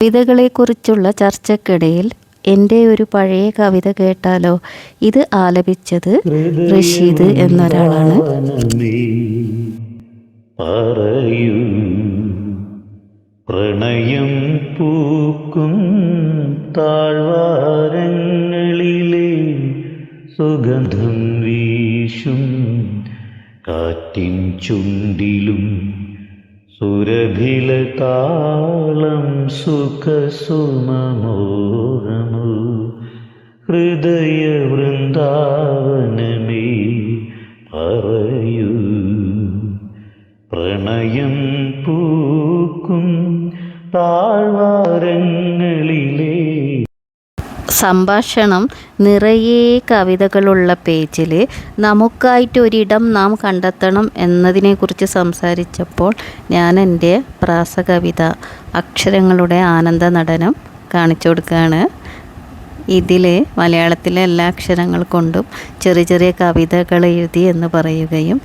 കവിതകളെക്കുറിച്ചുള്ള ചർച്ചയ്ക്കിടയിൽ എൻ്റെ ഒരു പഴയ കവിത കേട്ടാലോ? ഇത് ആലപിച്ചത് റഷീദ് എന്നൊരാളാണ്. പറയൂ പ്രണയം പൂക്കും താഴ്വാരങ്ങളിലെ സുഗന്ധം വീശും കാറ്റിൻ ചുണ്ടിലും സുരഭില താളം സുഖസുമമോഹമോ ഹൃദയ വൃന്ദാവനമേ പറയൂ പ്രണയം പൂക്കും താഴ്വാരങ്ങളിലെ. സംഭാഷണം നിറയെ കവിതകളുള്ള പേജിൽ നമുക്കായിട്ടൊരിടം നാം കണ്ടെത്തണം എന്നതിനെക്കുറിച്ച് സംസാരിച്ചപ്പോൾ ഞാൻ എൻ്റെ പ്രാസകവിത അക്ഷരങ്ങളുടെ ആനന്ദ നടനം കാണിച്ചു കൊടുക്കുകയാണ്. ഇതിൽ മലയാളത്തിലെ എല്ലാ അക്ഷരങ്ങൾ കൊണ്ടും ചെറിയ ചെറിയ കവിതകൾ എഴുതി എന്ന് പറയുകയും